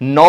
9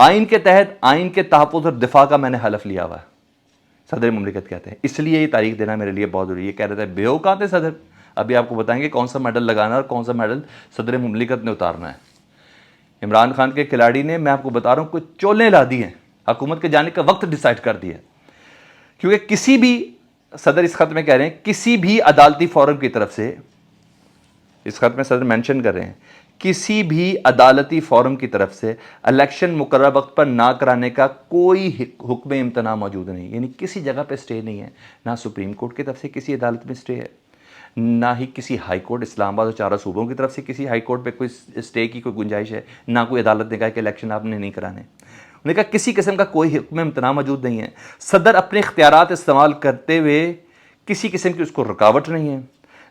آئین کے تحت آئین کے تحفظ اور دفاع کا میں نے حلف لیا ہوا ہے، صدر مملکت کہتے ہیں، اس لیے یہ تاریخ دینا میرے لیے بہت ضروری ہے۔ کہہ رہے تھے بے وقوع تھے صدر، ابھی آپ کو بتائیں گے کون سا میڈل لگانا اور کون سا میڈل صدر مملکت نے اتارنا ہے۔ عمران خان کے کھلاڑی نے، میں آپ کو بتا رہا ہوں، کچھ چولیں لا دی ہیں، حکومت کے جانے کا وقت ڈیسائیڈ کر دیا، کیونکہ کسی بھی، صدر اس خط میں کہہ رہے ہیں کسی بھی عدالتی فورم کی طرف سے، اس خط میں صدر مینشن کر رہے ہیں کسی بھی عدالتی فورم کی طرف سے الیکشن مقررہ وقت پر نہ کرانے کا کوئی حکم امتناع موجود نہیں، یعنی کسی جگہ پہ سٹے نہیں ہے، نہ سپریم کورٹ کی طرف سے کسی عدالت میں سٹے ہے، نہ ہی کسی ہائی کورٹ اسلام آباد اور چاروں صوبوں کی طرف سے کسی ہائی کورٹ پہ کوئی سٹے کی کوئی گنجائش ہے، نہ کوئی عدالت نے کہا کہ الیکشن آپ نے نہیں کرانے۔ انہوں نے کہا کسی قسم کا کوئی حکم امتناع موجود نہیں ہے، صدر اپنے اختیارات استعمال کرتے ہوئے کسی قسم کی اس کو رکاوٹ نہیں ہے،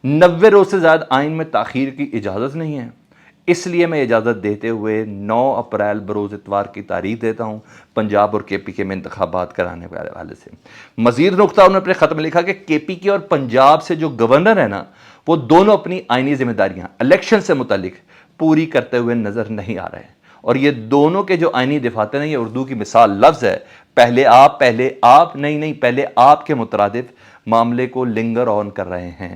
90 روز سے زائد آئین میں تاخیر کی اجازت نہیں ہے، اس لیے میں اجازت دیتے ہوئے 9 اپریل بروز اتوار کی تاریخ دیتا ہوں پنجاب اور کے پی کے میں انتخابات کرانے والے حوالے سے۔ مزید نقطہ انہوں نے اپنے خط میں لکھا کہ کے پی کے اور پنجاب سے جو گورنر ہے نا، وہ دونوں اپنی آئینی ذمہ داریاں الیکشن سے متعلق پوری کرتے ہوئے نظر نہیں آ رہے، اور یہ دونوں کے جو آئینی دفاتر ہیں، یہ اردو کی مثال لفظ ہے، پہلے آپ نہیں پہلے آپ کے مترادف معاملے کو لنگر آن کر رہے ہیں۔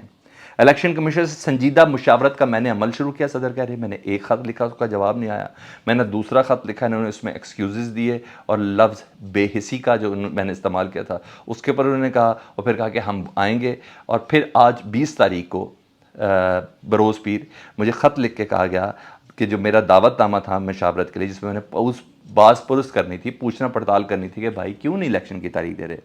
الیکشن کمیشن سے سنجیدہ مشاورت کا میں نے عمل شروع کیا، صدر کہہ رہے ہیں، میں نے ایک خط لکھا، اس کا جواب نہیں آیا، میں نے دوسرا خط لکھا، انہوں نے اس میں ایکسکیوزز دیے، اور لفظ بے حسی کا جو میں نے استعمال کیا تھا اس کے پر انہوں نے کہا، اور پھر کہا کہ ہم آئیں گے، اور پھر آج 20 تاریخ کو بروز پیر مجھے خط لکھ کے کہا گیا کہ جو میرا دعوت نامہ تھا مشاورت کے لیے، جس میں میں نے باز پرس کرنی تھی، پوچھنا پڑتال کرنی تھی کہ بھائی کیوں نہیں الیکشن کی تاریخ دے رہے،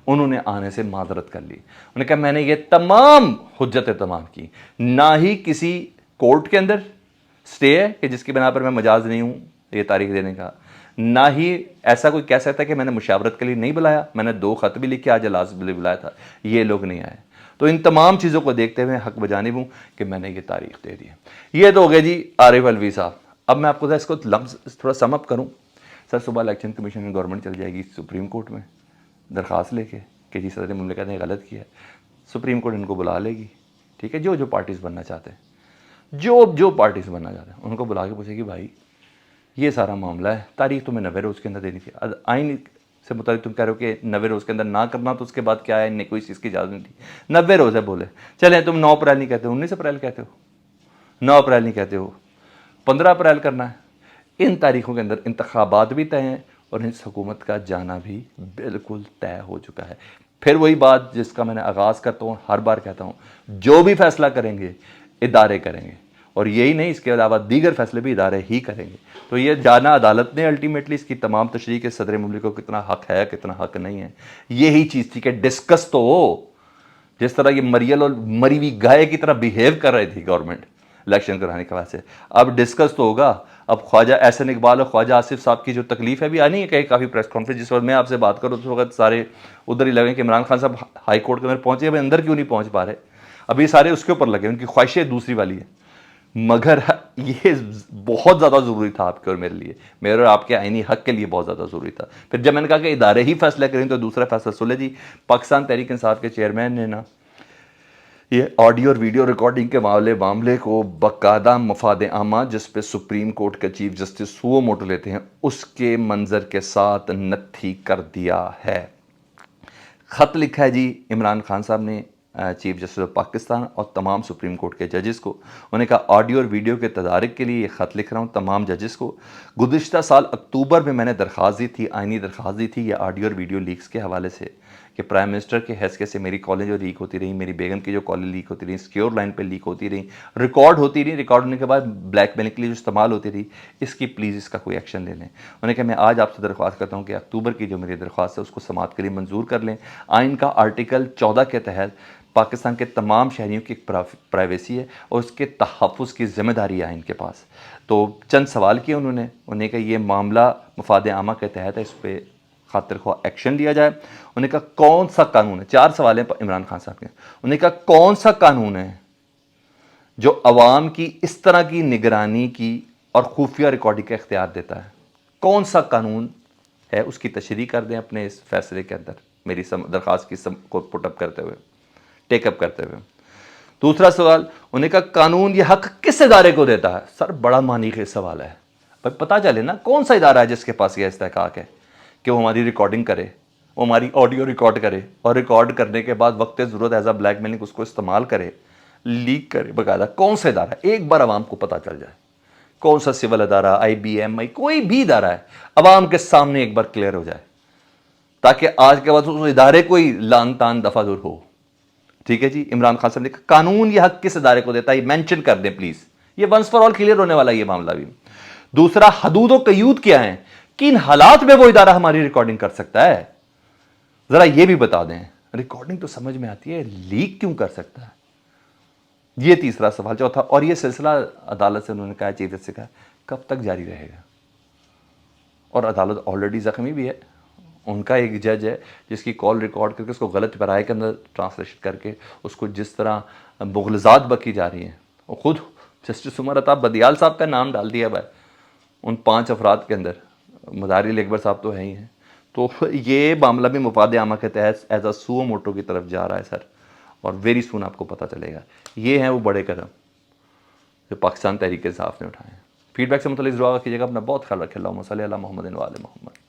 انہوں نے آنے سے معذرت کر لی۔ انہوں نے کہا میں نے یہ تمام حجتیں تمام کی، نہ ہی کسی کورٹ کے اندر سٹے ہے کہ جس کی بنا پر میں مجاز نہیں ہوں یہ تاریخ دینے کا، نہ ہی ایسا کوئی کہہ سکتا کہ میں نے مشاورت کے لیے نہیں بلایا، میں نے 2 خط بھی لکھے، آج اجلاس بھی بلایا تھا، یہ لوگ نہیں آئے۔ تو ان تمام چیزوں کو دیکھتے ہوئے حق بجانب ہوں کہ میں نے یہ تاریخ دے دی۔ یہ تو ہو گئے جی عارف الوی صاحب۔ اب میں آپ کو اس کو لفظ تھوڑا سم اپ کروں۔ سر صبح الیکشن کمیشن میں گورنمنٹ چل جائے گی سپریم کورٹ میں درخواست لے کے کہ جی صدر مملکت نے غلط کیا ہے، سپریم کورٹ ان کو بلا لے گی، ٹھیک ہے، جو پارٹیز بننا چاہتے ہیں، جو پارٹیز بننا چاہتے ہیں ان کو بلا کے پوچھے گی بھائی یہ سارا معاملہ ہے، تاریخ تمہیں 90 روز کے اندر دینی تھی، آئین سے متعلق تم کہہ رہے ہو کہ 90 روز کے اندر نہ کرنا، تو اس کے بعد کیا ہے، کوئی چیز کی اجازت نہیں تھی، 90 روز ہے بولے، چلیں تم 9 اپریل نہیں کہتے ہو، 19 اپریل کہتے ہو، 9 اپریل نہیں کہتے ہو، 15 اپریل کرنا ہے۔ ان تاریخوں کے اندر انتخابات بھی طے ہیں اور اس حکومت کا جانا بھی بالکل طے ہو چکا ہے۔ پھر وہی بات جس کا میں نے آغاز کرتا ہوں، ہر بار کہتا ہوں، جو بھی فیصلہ کریں گے ادارے کریں گے، اور یہی نہیں، اس کے علاوہ دیگر فیصلے بھی ادارے ہی کریں گے۔ تو یہ جانا عدالت نے الٹیمیٹلی اس کی تمام تشریح کے صدر مملکت کو کتنا حق ہے کتنا حق نہیں ہے، یہی چیز تھی کہ ڈسکس تو ہو۔ جس طرح یہ مریل اور مری ہوئی گائے کی طرح بیہیو کر رہی تھی گورنمنٹ الیکشن کرانے کے بعد سے، اب ڈسکس تو ہوگا۔ اب خواجہ احسن اقبال اور خواجہ آصف صاحب کی جو تکلیف ہے بھی آنی ہے کہ کافی پریس کانفرنس، جس وقت میں آپ سے بات کروں اس وقت سارے ادھر ہی لگے کہ عمران خان صاحب ہائی کورٹ کے اندر پہنچے، ابھی اندر کیوں نہیں پہنچ پا رہے، ابھی سارے اس کے اوپر لگے، ان کی خواہشیں دوسری والی ہے۔ مگر یہ بہت زیادہ ضروری تھا آپ کے اور میرے لیے، میرے اور آپ کے آئینی حق کے لیے بہت زیادہ ضروری تھا۔ پھر جب میں نے کہا کہ ادارے ہی فیصلہ کریں تو دوسرا فیصلہ سن لے جی، پاکستان تحریک انصاف کے چیئرمین نے نا یہ آڈیو اور ویڈیو ریکارڈنگ کے معاملے کو باقاعدہ مفاد عامہ جس پہ سپریم کورٹ کے چیف جسٹس سوو موٹو لیتے ہیں اس کے منظر کے ساتھ نتھی کر دیا ہے۔ خط لکھا ہے جی عمران خان صاحب نے چیف جسٹس آف پاکستان اور تمام سپریم کورٹ کے ججز کو، انہوں نے کہا آڈیو اور ویڈیو کے تدارک کے لیے یہ خط لکھ رہا ہوں تمام ججز کو۔ گزشتہ سال اکتوبر میں نے درخواست دی تھی، آئینی درخواست دی تھی یہ آڈیو اور ویڈیو لیکس کے حوالے سے کہ پرائم منسٹر کے حیثیت سے میری کالیں جو لیک ہوتی رہی، میری بیگم کی جو کالیں لیک ہوتی رہی، سیکیور لائن پہ لیک ہوتی رہی، ریکارڈ ہوتی رہی، ریکارڈ ہونے کے بعد بلیک میلنگ کے لیے جو استعمال ہوتی رہی، اس کی پلیز اس کا کوئی ایکشن لے لیں۔ انہوں نے کہا میں آج آپ سے درخواست کرتا ہوں کہ اکتوبر کی جو میری درخواست ہے اس کو سماعت کے لیے منظور کر لیں۔ آئین کا آرٹیکل 14 کے تحت پاکستان کے تمام شہریوں کی ایک پرائیویسی ہے اور اس کے تحفظ کی ذمہ داری ہے آئین کے پاس۔ تو چند سوال کیے انہوں نے کہا یہ معاملہ مفاد عامہ کے تحت ہے، اس پہ خاطر خواہ ایکشن لیا جائے۔ انہوں نے کہا کون سا قانون ہے، 4 سوال ہیں عمران خان صاحب کے، انہوں نے کہا کون سا قانون ہے جو عوام کی اس طرح کی نگرانی کی اور خفیہ ریکارڈنگ کا اختیار دیتا ہے، کون سا قانون ہے، اس کی تشریح کر دیں اپنے اس فیصلے کے اندر میری درخواست کی کو پٹ اپ کرتے ہوئے، ٹیک اپ کرتے ہوئے۔ دوسرا سوال، انہوں نے کہا قانون یہ حق کس ادارے کو دیتا ہے؟ سر بڑا معنی خیز سوال ہے، بھائی پتہ چلے نا کون سا ادارہ ہے جس کے پاس یہ استحقاق ہے کہ وہ ہماری ریکارڈنگ کرے، وہ ہماری آڈیو ریکارڈ کرے، اور ریکارڈ کرنے کے بعد وقت ضرورت ایز اے بلیک میلنگ اس کو استعمال کرے، لیک کرے باقاعدہ. کون سا ادارہ ہے؟ ایک بار عوام کو پتہ چل جائے کون سا سول ادارہ، آئی بی ایم آئی، کوئی بھی ادارہ ہے، عوام کے سامنے ایک بار کلیئر ہو جائے تاکہ آج کے بعد اس ادارے کو ہی لان تان دفع دور ہو. ٹھیک ہے جی. عمران خان صاحب نے کہا قانون یہ حق کس ادارے کو دیتا ہے، یہ مینشن کر دیں پلیز. یہ ونس فار آل کلیئر ہونے والا یہ معاملہ بھی. دوسرا، حدود و قیود کیا ہیں، کن حالات میں وہ ادارہ ہماری ریکارڈنگ کر سکتا ہے، ذرا یہ بھی بتا دیں. ریکارڈنگ تو سمجھ میں آتی ہے، لیک کیوں کر سکتا ہے؟ یہ تیسرا سوال. چوتھا، اور یہ سلسلہ عدالت سے انہوں نے کہا، چیف جسٹس سے کہا، کب تک جاری رہے گا؟ اور عدالت آلریڈی زخمی بھی ہے. ان کا ایک جج ہے جس کی کال ریکارڈ کر کے اس کو غلط پیرائے کے اندر ٹرانسلیشن کر کے اس کو جس طرح مغلظات بکی جا رہی ہیں، وہ خود جسٹس عمر عطا بدیال صاحب کا نام ڈال دیا بھائی ان 5 افراد کے اندر. مظاہری اکبر صاحب تو ہے ہی ہیں. تو یہ معاملہ بھی مفاد عامہ کے تحت ایز اے سو موٹو کی طرف جا رہا ہے سر، اور ویری سون آپ کو پتہ چلے گا. یہ ہیں وہ بڑے قدم جو پاکستان تحریک انصاف نے اٹھائے ہیں. فیڈ بیک سے متعلق ضرور کیجیے گا. اپنا بہت خیال رکھیں. اللہم صلی علی محمد و آل محمد.